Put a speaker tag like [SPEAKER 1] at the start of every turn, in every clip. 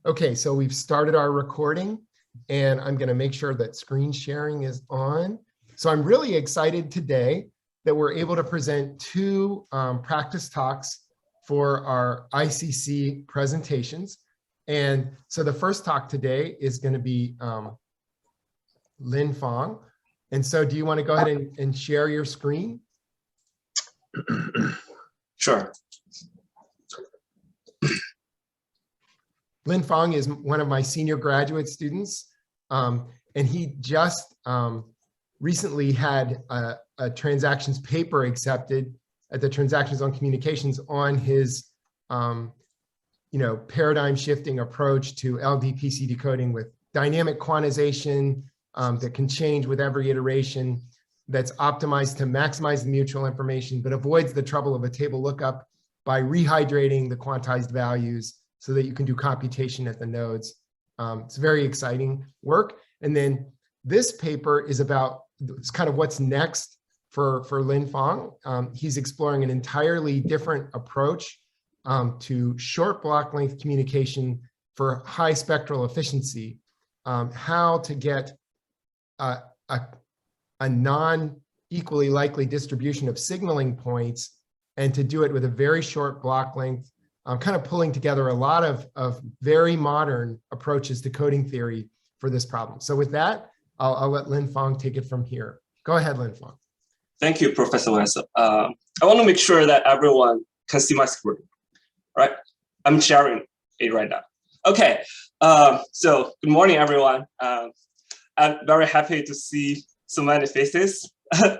[SPEAKER 1] Okay, so we've started our recording, and I'm going to make sure that screen sharing is on. So I'm really excited today that we're able to present two practice talks for our ICC presentations. And so the first talk today is going to be Linfang. And so do you want to go ahead and share your screen?
[SPEAKER 2] Sure.
[SPEAKER 1] Linfang is one of my senior graduate students, and he just recently had a transactions paper accepted at the Transactions on Communications on his paradigm shifting approach to LDPC decoding with dynamic quantization that can change with every iteration, that's optimized to maximize the mutual information, but avoids the trouble of a table lookup by rehydrating the quantized values so that you can do computation at the nodes. It's very exciting work. And then this paper is about, it's kind of what's next for Linfang. He's exploring an entirely different approach to short block length communication for high spectral efficiency, how to get a non-equally likely distribution of signaling points, and to do it with a very short block length, kind of pulling together a lot of very modern approaches to coding theory for this problem. So with that, I'll let Linfang take it from here. Go ahead, Linfang.
[SPEAKER 2] Thank you, Professor Wessel. I want to make sure that everyone can see my screen, right? I'm sharing it right now. Okay, so good morning, everyone. I'm very happy to see so many faces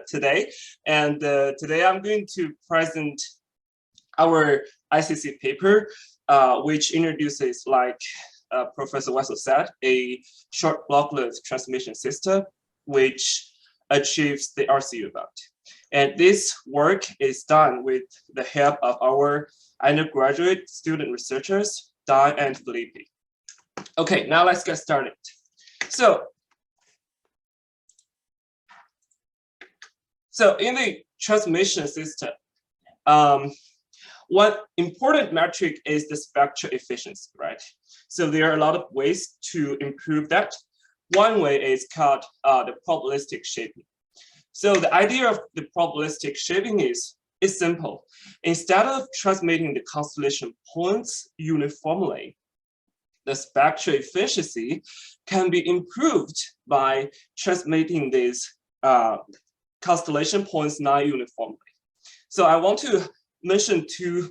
[SPEAKER 2] today. And today I'm going to present our ICC paper, which introduces, like Professor Wessel said, a short block length transmission system, which achieves the RCU bound. And this work is done with the help of our undergraduate student researchers, Dai and Felipe. Okay, now let's get started. So in the transmission system, one important metric is the spectral efficiency, right? So there are a lot of ways to improve that. One way is called the probabilistic shaping. So the idea of the probabilistic shaping is simple. Instead of transmitting the constellation points uniformly, the spectral efficiency can be improved by transmitting these constellation points non-uniformly. So I want to mention two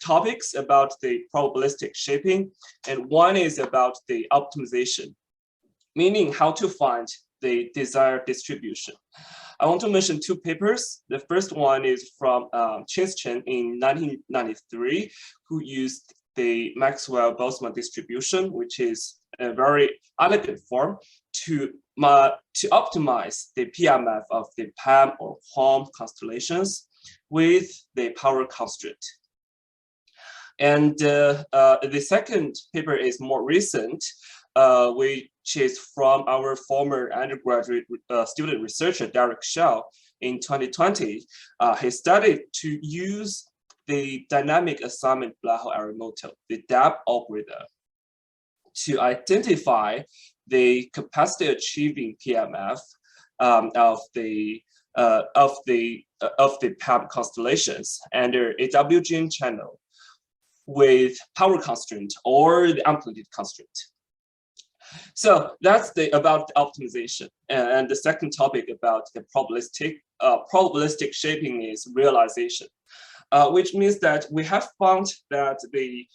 [SPEAKER 2] topics about the probabilistic shaping, and one is about the optimization, meaning how to find the desired distribution. I want to mention two papers. The first one is from Chen in 1993, who used the Maxwell-Boltzmann distribution, which is a very elegant form to optimize the PMF of the PAM or QAM constellations with the power constraint. And the second paper is more recent, which is from our former undergraduate student researcher, Derek Shell, in 2020. He studied to use the dynamic assignment Blaho-Arimoto, the DAP algorithm, to identify the capacity achieving PMF of the PAM constellations under a WGN channel with power constraint or the amplitude constraint. So that's about the optimization. And the second topic about the probabilistic shaping is realization, which means that we have found that the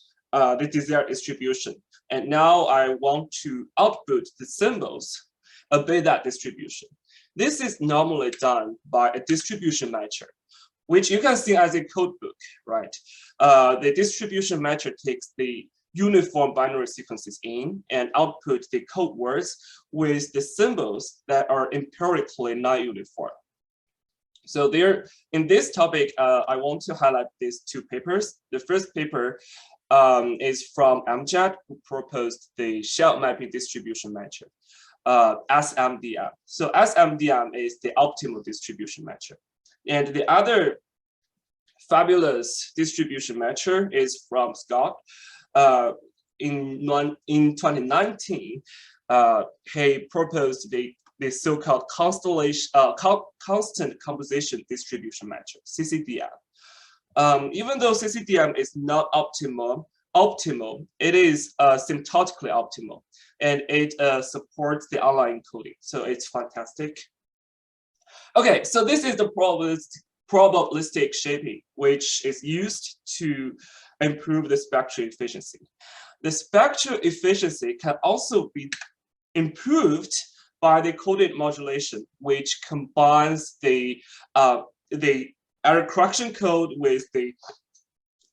[SPEAKER 2] desired distribution. And now I want to output the symbols obey that distribution. This is normally done by a distribution matcher, which you can see as a code book, right? The distribution matcher takes the uniform binary sequences in and output the code words with the symbols that are empirically non-uniform. So there, in this topic, I want to highlight these two papers. The first paper is from Amjad, who proposed the shell mapping distribution matcher, SMDM. So SMDM is the optimal distribution matcher. And the other fabulous distribution matcher is from Scott, in 2019, he proposed the so-called constant composition distribution metric, CCDM. Even though CCDM is not optimal, it is symptotically optimal, and it supports the online encoding. So it's fantastic. Okay, so this is the probabilistic shaping, which is used to improve the spectral efficiency. The spectral efficiency can also be improved by the coded modulation, which combines the error correction code with the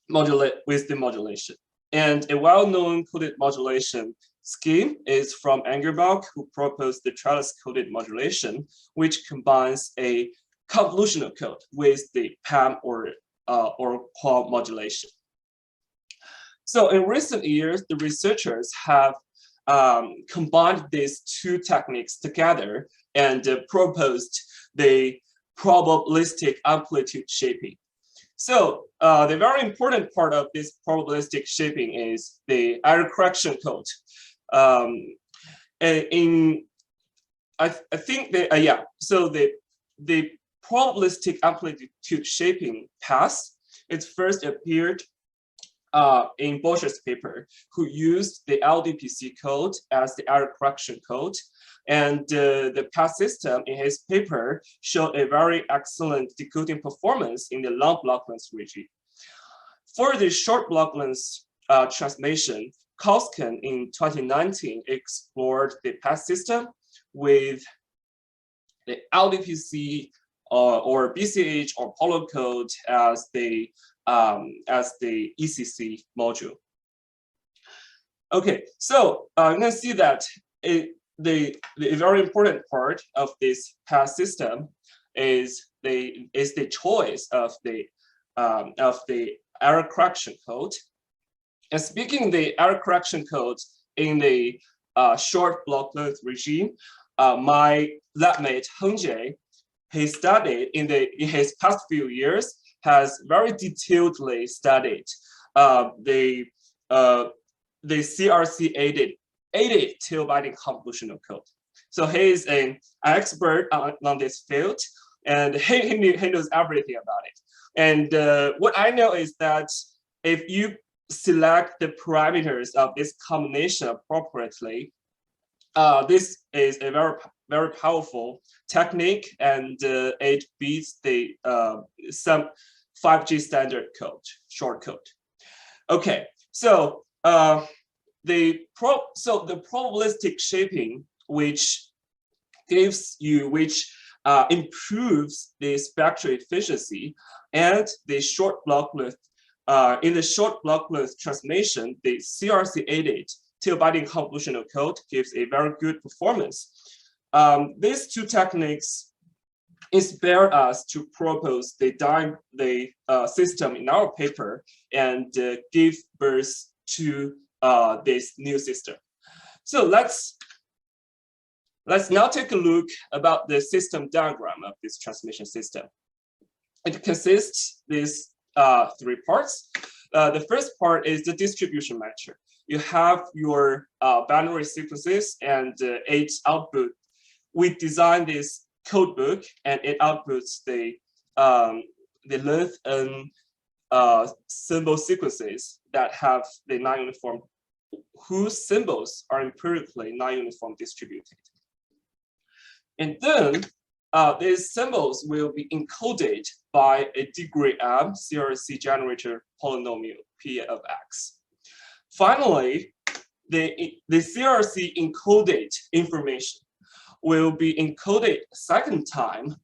[SPEAKER 2] modulation. And a well-known coded modulation scheme is from Engelbach, who proposed the trellis-coded modulation, which combines a convolutional code with the PAM or qual modulation. So in recent years, the researchers have combined these two techniques together and proposed the probabilistic amplitude shaping. So the very important part of this probabilistic shaping is the error correction code. I think that so the probabilistic amplitude shaping path, it first appeared in Bosch's paper, who used the LDPC code as the error correction code. And the path system in his paper showed a very excellent decoding performance in the long block length regime. For the short block length transmission, Koskin in 2019 explored the path system with the LDPC or BCH or Polo code as the ICC module. Okay, so you can see that the very important part of this path system is the choice of the error correction code. And speaking the error correction code in the short block length regime, my lab mate Heng Jie, he studied in his past few years, has very detailedly studied the CRC aided tail binding convolutional code. So he is an expert on this field, and he knows everything about it. And what I know is that if you select the parameters of this combination appropriately, this is a very powerful technique, and it beats the some 5G standard code, short code. Okay, so the probabilistic shaping, which improves the spectral efficiency, and the short block length. In the short block length transformation, the CRC aided tail binding convolutional code gives a very good performance. These two techniques inspired us to propose the system in our paper and give birth to this new system. So let's now take a look about the system diagram of this transmission system. It consists these three parts. The first part is the distribution metric. You have your binary sequences and 8 output. We designed this code book, and it outputs the length and symbol sequences that have the non-uniform, whose symbols are empirically non-uniform distributed. And then these symbols will be encoded by a degree M CRC generator polynomial P of X. Finally, the CRC encoded information will be encoded a second time,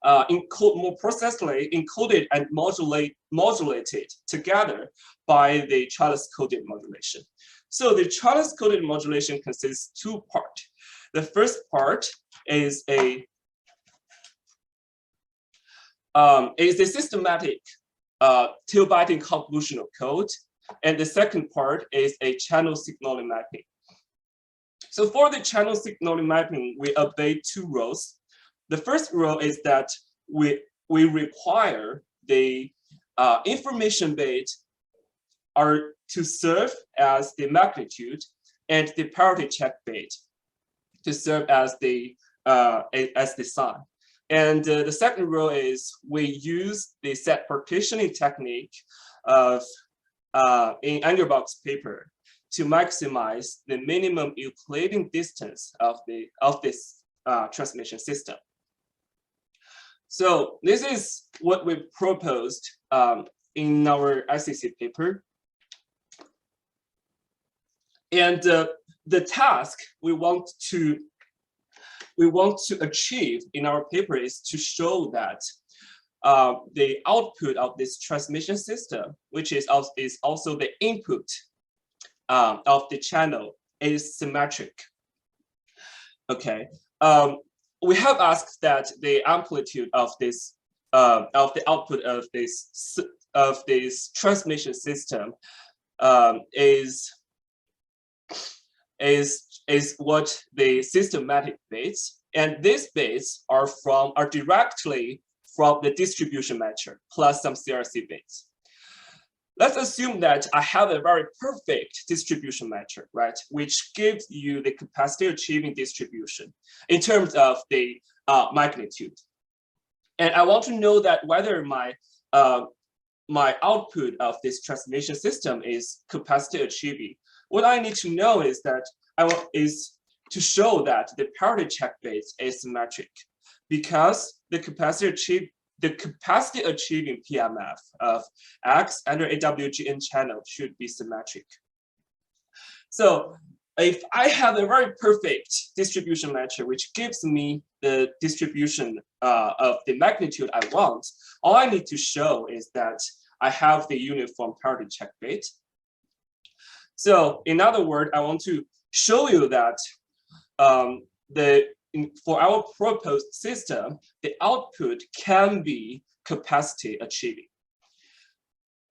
[SPEAKER 2] more precisely encoded and modulated together by the trellis-coded modulation. So the trellis-coded modulation consists two parts. The first part is a systematic tail binding convolutional code, and the second part is a channel signaling mapping. So for the channel signaling mapping, we obey two rules. The first rule is that we require the information bit are to serve as the magnitude, and the parity check bit to serve as the sign. And the second rule is we use the set partitioning technique of in Engelbach's paper to maximize the minimum Euclidean distance of this transmission system. So this is what we proposed in our ICC paper. And the task we want to achieve in our paper is to show that the output of this transmission system, which is also the input of the channel, is symmetric. Okay. We have asked that the amplitude of this of the output of this transmission system is what the systematic bits, and these bits are directly from the distribution measure plus some CRC bits. Let's assume that I have a very perfect distribution measure, right, which gives you the capacity achieving distribution in terms of the magnitude. And I want to know that whether my output of this transmission system is capacity achieving. What I need to know is that to show that the parity check base is symmetric, because the capacity achieving PMF of X under AWG channel should be symmetric. So if I have a very perfect distribution measure which gives me the distribution of the magnitude I want, all I need to show is that I have the uniform parity check bit. So in other words, I want to show you that for our proposed system, the output can be capacity achieving.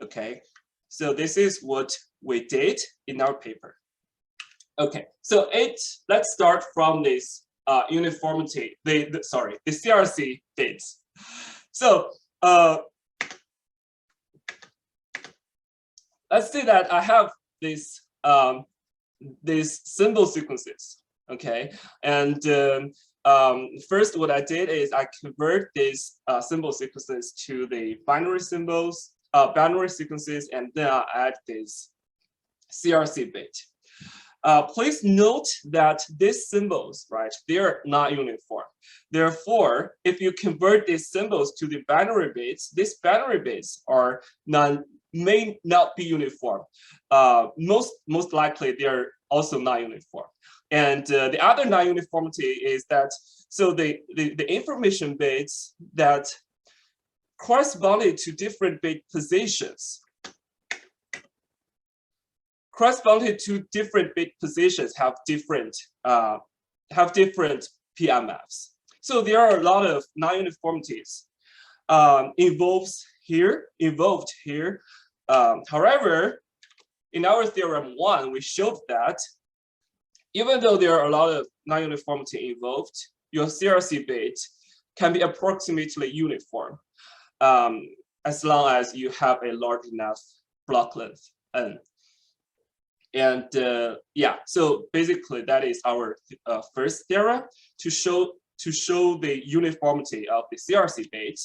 [SPEAKER 2] Okay, so this is what we did in our paper. Okay, so let's start from this uniformity, the CRC bits. So let's say that I have these symbol sequences. Okay, and first what I did is I convert these symbol sequences to the binary sequences, and then I add this CRC bit. Please note that these symbols, right, they're not uniform. Therefore, if you convert these symbols to the binary bits, these binary bits may not be uniform. Most likely, they're also not uniform. And the other non-uniformity is that, so the information bits that corresponded to different bit positions have different PMFs. So there are a lot of non-uniformities involved here. However, in our theorem 1, we showed that even though there are a lot of non-uniformity involved, your CRC bit can be approximately uniform as long as you have a large enough block length N. And yeah, so basically that is our first theorem to show the uniformity of the CRC bit.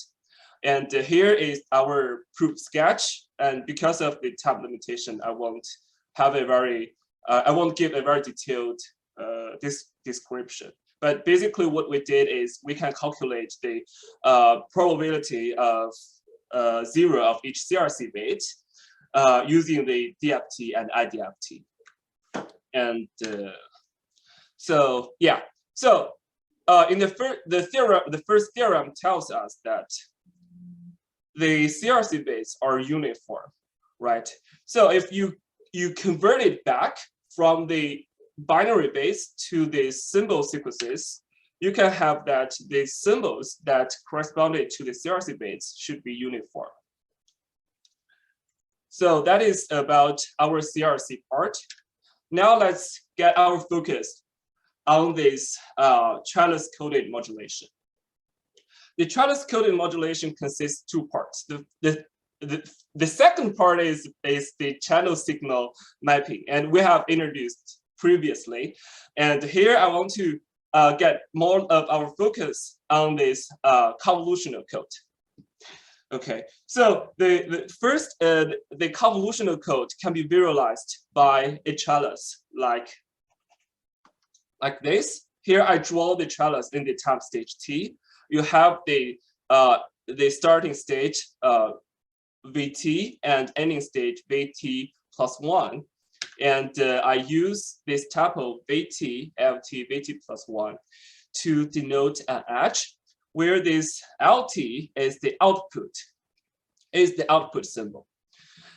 [SPEAKER 2] And here is our proof sketch. And because of the time limitation, I won't give a very detailed description. But basically what we did is we can calculate the probability of 0 of each CRC bit using the DFT and IDFT. And so yeah, so in the first theorem tells us that the CRC bits are uniform, right? So if you convert it back from the binary bits to the symbol sequences, you can have that the symbols that corresponded to the CRC bits should be uniform. So that is about our CRC part. Now let's get our focus on this trellis-coded modulation. The trellis-coded modulation consists two parts. The the second part is the channel signal mapping, and we have introduced previously. And here I want to get more of our focus on this convolutional code. Okay, so the first, the convolutional code can be visualized by a trellis like this. Here I draw the trellis in the time stage t. You have the starting stage vt and ending stage vt plus 1. And I use this tuple vt, lt, vt plus 1 to denote an edge, where this lt is the output symbol.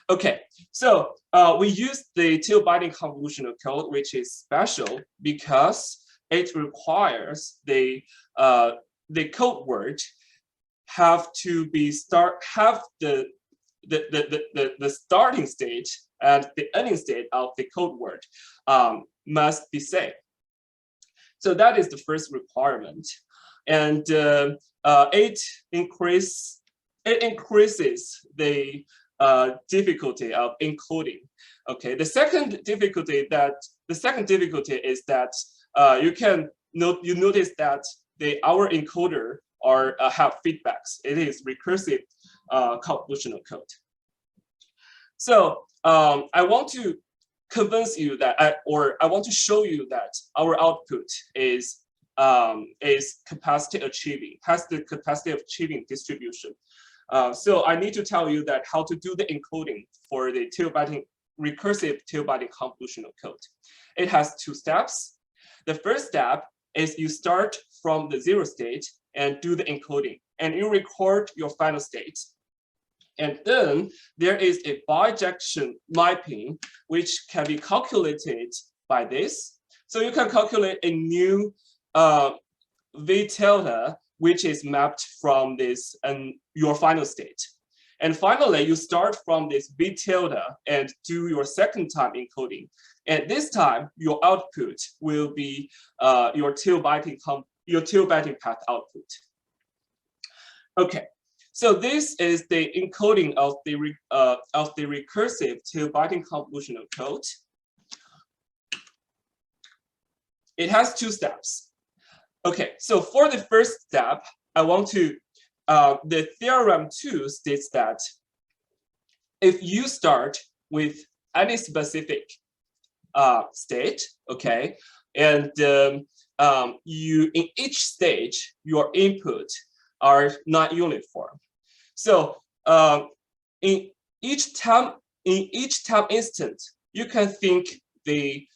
[SPEAKER 2] Okay, so we use the two-binding convolutional code, which is special because it requires the code word have to be the starting state and the ending state of the code word must be same. So that is the first requirement, and it increases the difficulty of encoding. Okay, the second difficulty is that you notice that our encoder have feedbacks. It is recursive convolutional code. So I want to convince you that, I want to show you that our output is capacity achieving, has the capacity of achieving distribution. So I need to tell you that how to do the encoding for the recursive two-binding convolutional code. It has two steps. The first step is you start from the 0 state and do the encoding, and you record your final state. And then there is a bijection mapping, which can be calculated by this. So you can calculate a new V tilde, which is mapped from this and your final state. And finally, you start from this V tilde and do your second time encoding. And this time, your output will be your two-binding path output. Okay, so this is the encoding of the recursive two-binding convolutional code. It has two steps. Okay, so for the first step, I want to, the theorem 2 states that if you start with any specific state, okay, and in each stage, your input are not uniform. So in each time instant, you can think the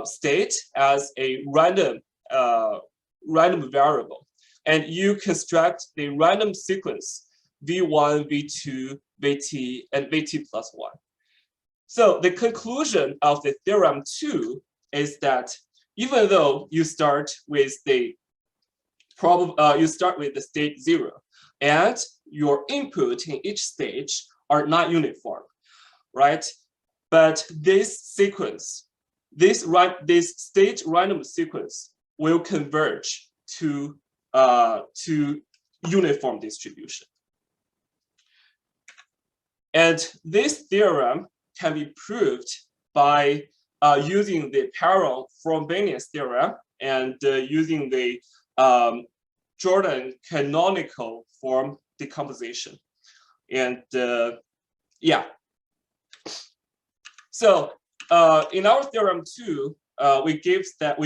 [SPEAKER 2] state as a random variable, and you construct the random sequence v1, v2, vt, and vt plus 1. So the conclusion of the theorem 2 is that even though you start with the state 0, and your input in each stage are not uniform, right? But this sequence, this state random sequence will converge to uniform distribution. And this theorem can be proved by using the parallel Frobenius theorem and using the Jordan canonical form decomposition. And yeah. So in our theorem 2, we give that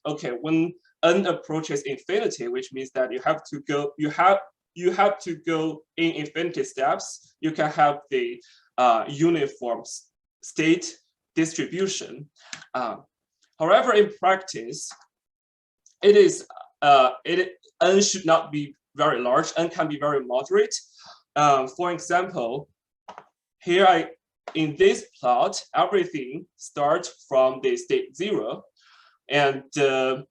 [SPEAKER 2] okay, when n approaches infinity, which means that you have to go in infinity steps, you can have the uniform state distribution. However, in practice, n should not be very large. N can be very moderate. For example, here in this plot, everything starts from the state 0, and in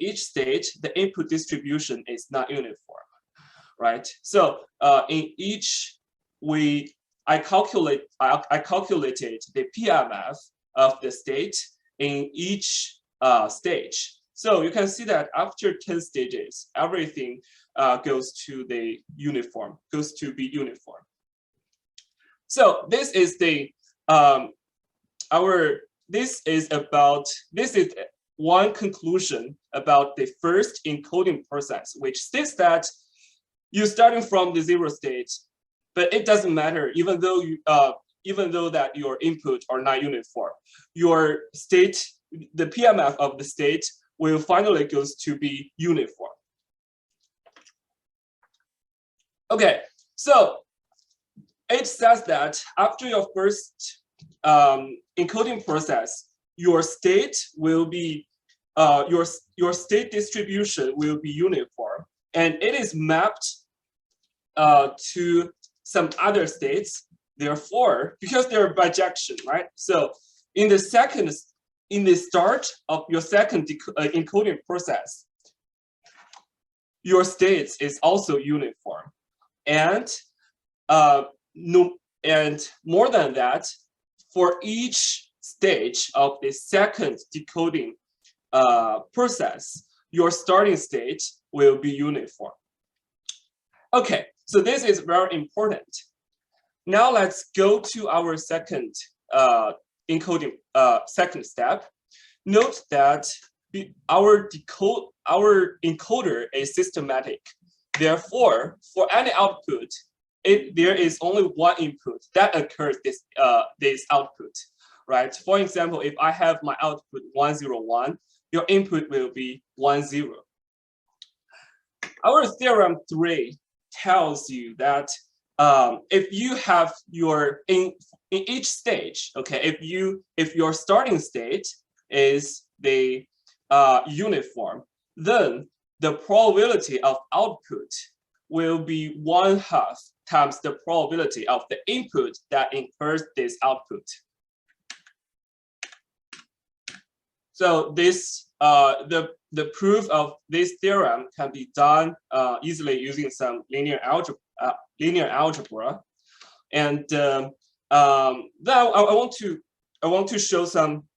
[SPEAKER 2] each state, the input distribution is not uniform, right? So in each, I calculated the PMF of the state in each stage. So you can see that after 10 stages, everything goes to be uniform. So this is the this is one conclusion about the first encoding process, which states that you're starting from the 0 state, but it doesn't matter, even though that your input are not uniform, your state, the PMF of the state will finally goes to be uniform. Okay, so it says that after your first encoding process, your state will be your state distribution will be uniform, and it is mapped to some other states. Therefore, because they're bijection, right? So in the start of your second encoding process, your states is also uniform, and and more than that, for each stage of the second decoding process, your starting state will be uniform. Okay, so this is very important. Now let's go to our second encoding second step. Note that our encoder is systematic. Therefore, for any output, there is only one input that occurs this output, right? For example, if I have my output 101, your input will be 10. Our theorem 3 tells you that if you have your in each stage, okay, if your starting state is the uniform, then the probability of output will be 1/2 times the probability of the input that incurs this output. So this the proof of this theorem can be done easily using some linear algebra. And now I want to show some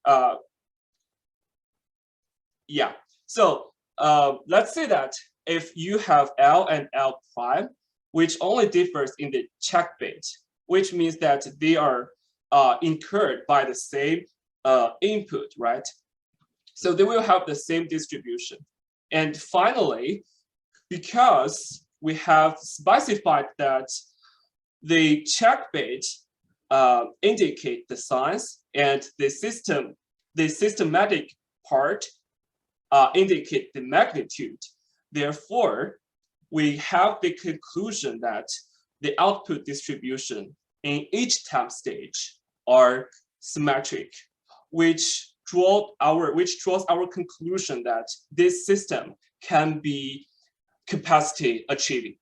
[SPEAKER 2] yeah. So let's say that if you have L and L prime, which only differs in the check bit, which means that they are incurred by the same input, right? So they will have the same distribution. And finally, because we have specified that the check bit indicate the signs and the systematic part indicate the magnitude. Therefore, we have the conclusion that the output distribution in each time stage are symmetric, which draws our conclusion that this system can be capacity achieving.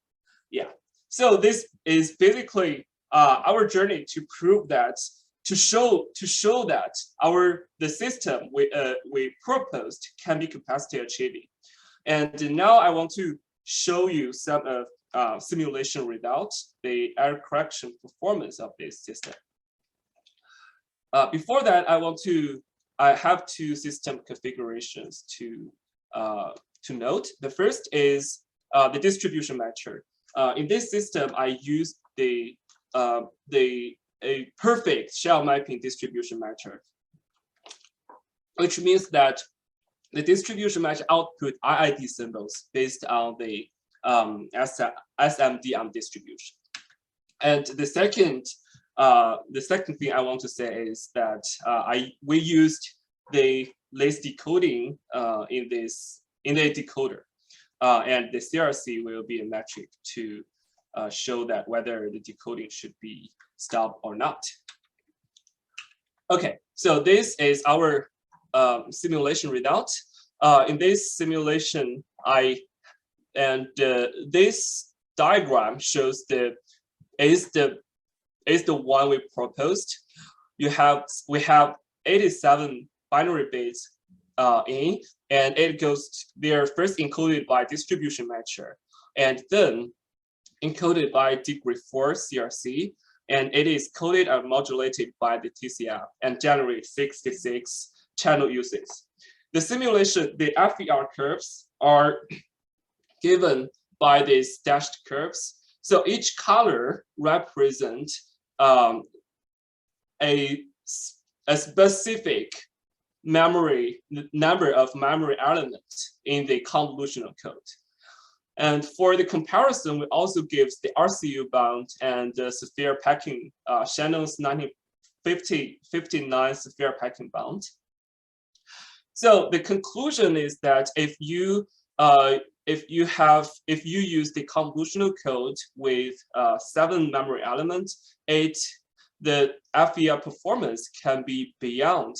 [SPEAKER 2] Yeah. So this is basically our journey to prove that, to show that the system we proposed can be capacity achieving. And now I want to show you some of simulation results, the error correction performance of this system. Before that, I have two system configurations to note. The first is the distribution method. In this system, I use a perfect shell mapping distribution method, which means that the distribution method output IID symbols based on the SMDM distribution. And the second thing I want to say is that we used the lace decoding in the decoder, and the CRC will be a metric to show that whether the decoding should be stopped or not. Okay, so this is our simulation result. In this simulation, this diagram shows is the one we proposed. We have 87 binary bits in, and they're first encoded by distribution method, and then encoded by degree 4 CRC, and it is coded and modulated by the TCF and generate 66 channel uses. The simulation, the FER curves are given by these dashed curves. So each color represents a specific number of memory elements in the convolutional code. And for the comparison, we also give the RCU bound and the severe packing, Shannon's 1959 severe packing bound. So the conclusion is that if you use the convolutional code with 7 memory elements, the FER performance can be better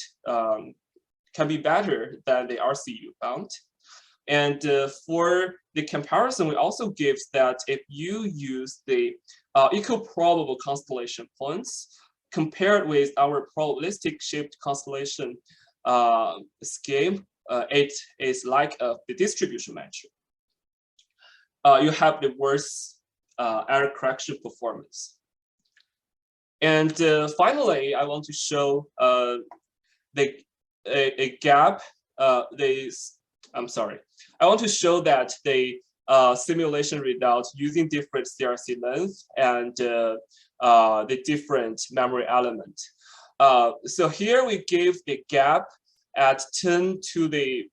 [SPEAKER 2] than the RCU bound. And for the comparison, we also give that if you use the equiprobable constellation points compared with our probabilistic shaped constellation scheme, it is like the distribution measure. You have the worst error correction performance. And finally, I want to show a gap. I want to show that the simulation results using different CRC length and the different memory element. So here we give the gap at 10 to the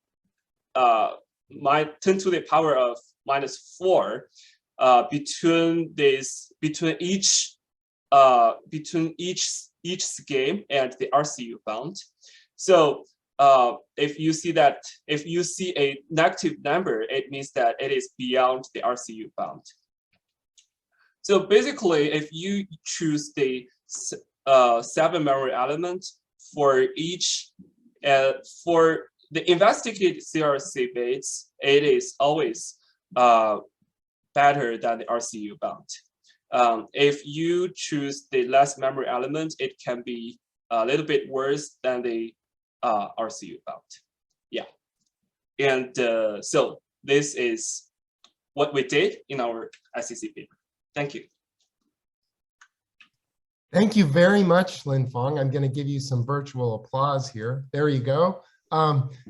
[SPEAKER 2] power of -4 between each scheme and the RCU bound. So if you see a negative number, it means that it is beyond the RCU bound. So basically, if you choose the 7 memory elements for each, for the investigated CRC bits, it is always better than the RCU bound. If you choose the less memory element, it can be a little bit worse than the RCU bound. Yeah. And so this is what we did in our ICC paper. Thank you.
[SPEAKER 1] Thank you very much, Linfang. I'm going to give you some virtual applause here. There you go.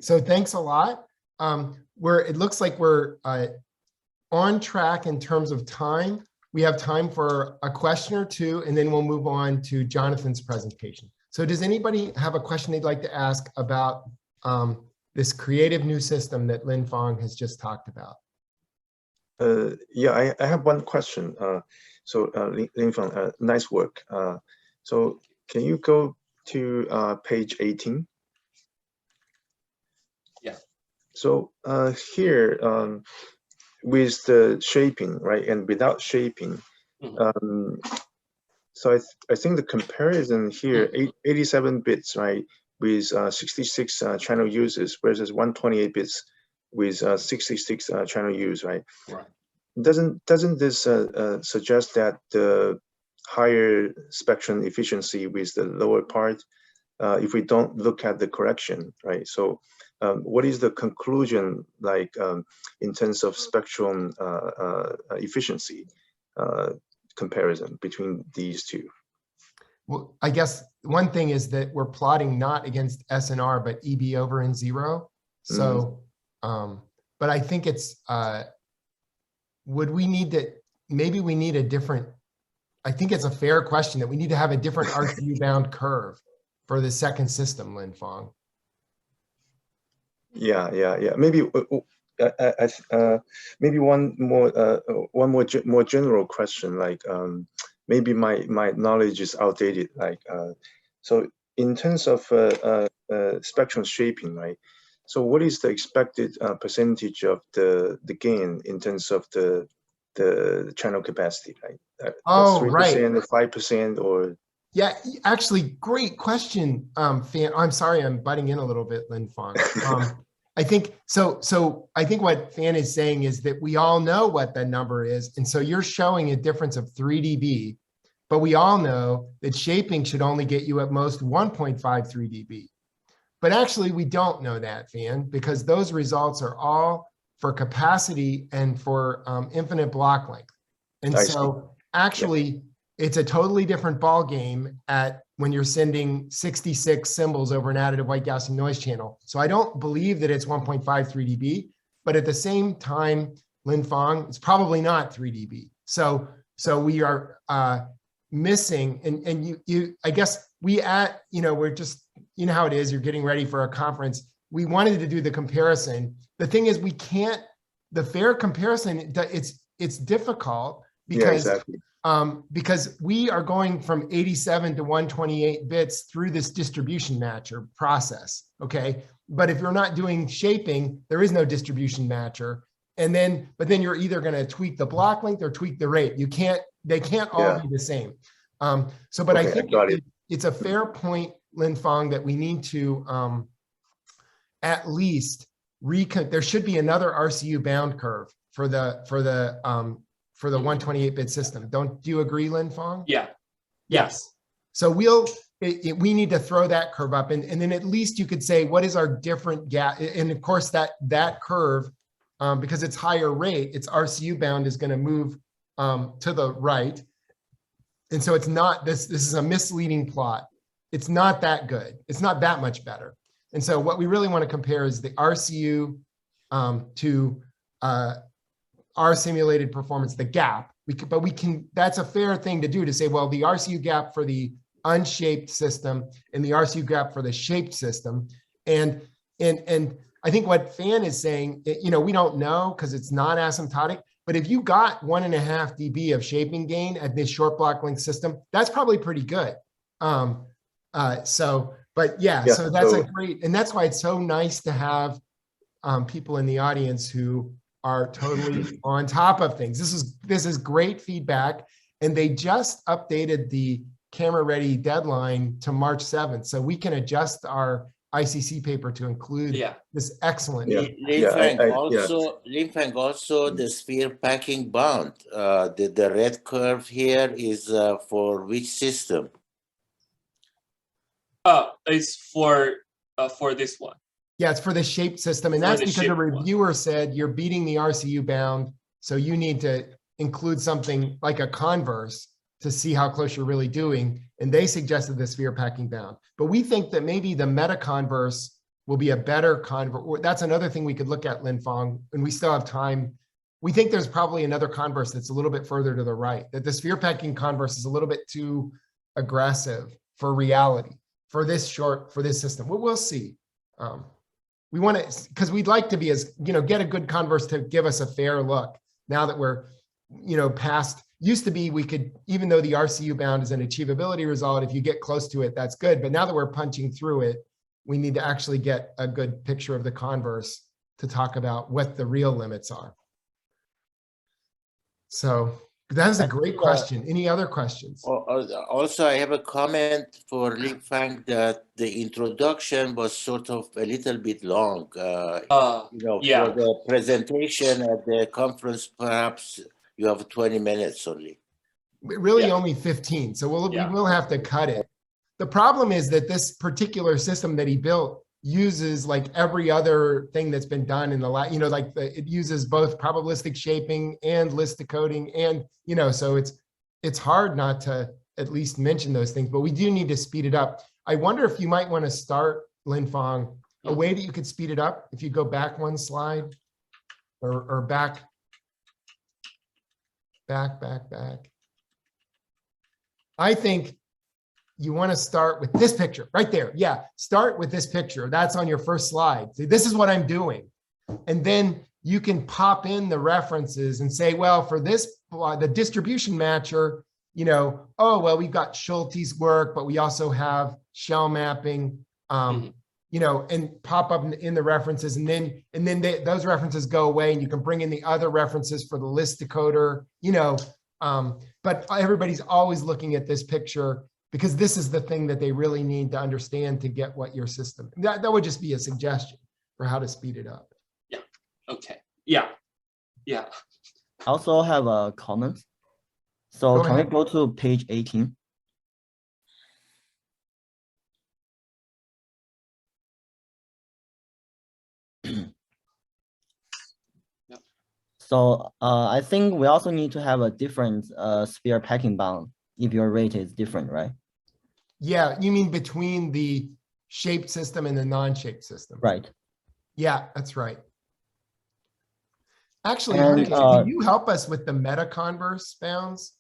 [SPEAKER 1] So thanks a lot. It looks like we're on track in terms of time. We have time for a question or two, and then we'll move on to Jonathan's presentation. So does anybody have a question they'd like to ask about this creative new system that Linfang has just talked about?
[SPEAKER 3] Yeah, I have one question. Linfang, nice work. So can you go to page 18?
[SPEAKER 2] Yeah.
[SPEAKER 3] So here, with the shaping, right, and without shaping, so I think the comparison here, 87 bits, right, with 66 channel uses versus 128 bits with 66 channel use, right?
[SPEAKER 2] Right.
[SPEAKER 3] Doesn't this suggest that the higher spectrum efficiency with the lower part, if we don't look at the correction, right? So what is the conclusion like in terms of spectrum efficiency comparison between these two?
[SPEAKER 1] Well, I guess one thing is that we're plotting not against SNR, but EB over N0. So, but I think it's, would we need to, maybe we need a different, I think it's a fair question that we need to have a different RCU bound curve for the second system, Linfang.
[SPEAKER 3] Yeah. Maybe maybe one more general question, like maybe my knowledge is outdated. Like so in terms of spectrum shaping, right? So what is the expected percentage of the gain in terms of the channel capacity, right?
[SPEAKER 1] Oh,
[SPEAKER 3] 3%
[SPEAKER 1] right.
[SPEAKER 3] or 5% or?
[SPEAKER 1] Yeah, actually, great question, Fan. I'm sorry, I'm butting in a little bit, Linfang. I think so. I think what Fan is saying is that we all know what the number is, and so you're showing a difference of 3 dB, but we all know that shaping should only get you at most 1.53 dB. But actually, we don't know that, Fan, because those results are all for capacity and for infinite block length. And so actually, it's a totally different ball game when you're sending 66 symbols over an additive white Gaussian noise channel. So I don't believe that it's 1.53 dB, but at the same time, Linfang, it's probably not 3 dB. So we are missing, and I guess we're just, you know how it is, you're getting ready for a conference. We wanted to do the comparison. The thing is, we can't, the fair comparison, it's difficult because, because we are going from 87 to 128 bits through this distribution matcher process, okay? But if you're not doing shaping, there is no distribution matcher. But then you're either gonna tweak the block length or tweak the rate. They can't all be the same. But I think it's a fair point, Linfang, that we need to at least there should be another RCU bound curve for the 128-bit system. Do you agree, Linfang?
[SPEAKER 2] Yeah. Yes.
[SPEAKER 1] So we need to throw that curve up, and then at least you could say, what is our different gap? And of course, that curve, because it's higher rate, its RCU bound is going to move to the right. And so it's not, this is a misleading plot. It's not that good. It's not that much better. And so what we really want to compare is the RCU to our simulated performance, the gap. That's a fair thing to do, to say, well, the RCU gap for the unshaped system and the RCU gap for the shaped system. And I think what Fan is saying, we don't know because it's not asymptotic, but if you got 1.5 dB of shaping gain at this short block length system, that's probably pretty good. So that's a great, and that's why it's so nice to have people in the audience who are totally on top of things. This is great feedback, and they just updated the camera ready deadline to March 7th, so we can adjust our ICC paper to include this excellent.
[SPEAKER 4] Linfang also the sphere packing bound. The red curve here is for which system?
[SPEAKER 2] It's for this one.
[SPEAKER 1] Yeah, it's for the shaped system, and that's because the reviewer said you're beating the RCU bound, so you need to include something like a converse to see how close you're really doing, and they suggested the sphere packing bound. But we think that maybe the meta converse will be a better converse. That's another thing we could look at, Linfang, and we still have time. We think there's probably another converse that's a little bit further to the right, that the sphere packing converse is a little bit too aggressive for reality, for this system. We'll see. We want to, because we'd like to be get a good converse to give us a fair look. Now that we're, past, used to be we could, even though the RCU bound is an achievability result, if you get close to it, that's good. But now that we're punching through it, we need to actually get a good picture of the converse to talk about what the real limits are. So that is a great question. Any other questions?
[SPEAKER 4] Also, I have a comment for Linfang that the introduction was sort of a little bit long. For the presentation at the conference, perhaps you have 20 minutes only.
[SPEAKER 1] Really only 15, so we will have to cut it. The problem is that this particular system that he built uses like every other thing that's been done in the last, it uses both probabilistic shaping and list decoding, and so it's hard not to at least mention those things, but we do need to speed it up. I wonder if you might want to start, Linfang, a way that you could speed it up. If you go back one slide, or back. I think you want to start with this picture right there. Yeah, start with this picture. That's on your first slide. See, this is what I'm doing. And then you can pop in the references and say, well, for this, the distribution matcher, we've got Schulte's work, but we also have shell mapping, and pop up in the references. And then those references go away, and you can bring in the other references for the list decoder, but everybody's always looking at this picture, because this is the thing that they really need to understand to get what your system. That would just be a suggestion for how to speed it up.
[SPEAKER 2] Yeah. Okay. Yeah. I
[SPEAKER 5] also have a comment. So can we go to page 18? So I think we also need to have a different sphere packing bound if your rate is different, right?
[SPEAKER 1] Yeah, you mean between the shaped system and the non-shaped system?
[SPEAKER 5] Right.
[SPEAKER 1] Yeah, that's right. Actually,
[SPEAKER 5] And,
[SPEAKER 1] Hanke, can you help us with the meta-converse bounds?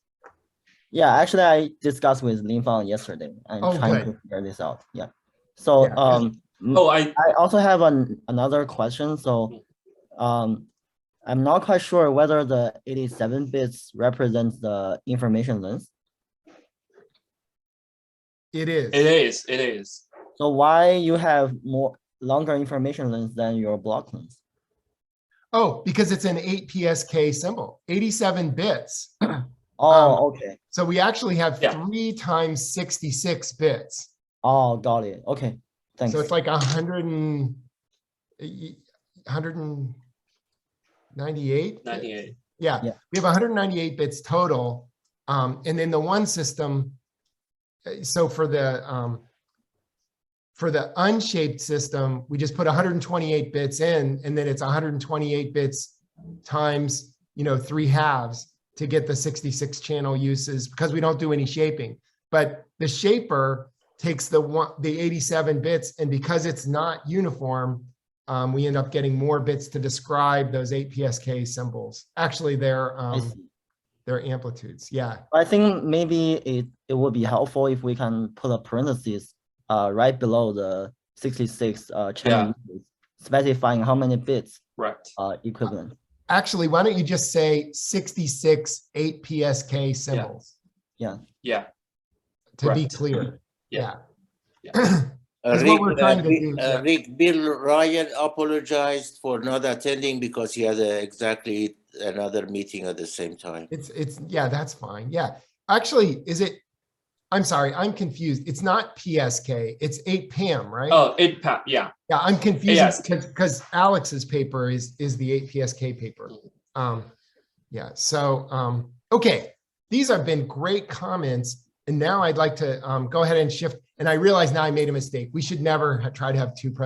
[SPEAKER 5] Yeah, actually, I discussed with Linfang yesterday. I'm
[SPEAKER 1] Oh,
[SPEAKER 5] trying
[SPEAKER 1] good.
[SPEAKER 5] to figure this out. Yeah. So
[SPEAKER 1] Yeah, 'cause-
[SPEAKER 5] I also have another question. So I'm not quite sure whether the 87 bits represents the information length.
[SPEAKER 1] It is.
[SPEAKER 2] It is. It is.
[SPEAKER 5] So why you have longer information length than your block length?
[SPEAKER 1] Oh, because it's an 8 PSK symbol, 87 bits.
[SPEAKER 5] Oh, okay.
[SPEAKER 1] So we actually have
[SPEAKER 2] Yeah.
[SPEAKER 1] 3 times 66 bits.
[SPEAKER 5] Oh, got it. Okay, thanks.
[SPEAKER 1] So it's like 198.
[SPEAKER 2] 98.
[SPEAKER 1] Yeah,
[SPEAKER 5] Yeah.
[SPEAKER 1] we have 198 bits total. And then the one system, so for the unshaped system, we just put 128 bits in, and then it's 128 bits times, 3 halves to get the 66 channel uses, because we don't do any shaping. But the shaper takes the 87 bits, and because it's not uniform, we end up getting more bits to describe those 8 PSK symbols. Actually, they're amplitudes. Yeah.
[SPEAKER 5] I think maybe it would be helpful if we can put a parenthesis right below the 66 channel uses, specifying how many bits equivalent.
[SPEAKER 1] Actually, why don't you just say 66 8 PSK symbols?
[SPEAKER 5] Yeah.
[SPEAKER 2] Yeah.
[SPEAKER 1] To be clear.
[SPEAKER 2] Yeah.
[SPEAKER 1] That's what we're trying to do.
[SPEAKER 4] Rick, Bill Ryan apologized for not attending because he had exactly another meeting at the same time.
[SPEAKER 1] Yeah, that's fine. Yeah. Actually, I'm sorry, I'm confused. It's not PSK, it's 8 PAM, right?
[SPEAKER 2] Oh, 8 PAM, yeah.
[SPEAKER 1] Yeah, I'm confused because Alex's paper is the 8 PSK paper. Yeah, so, okay. These have been great comments. And now I'd like to go ahead and shift. And I realize now I made a mistake. We should never try to have 2 presentations.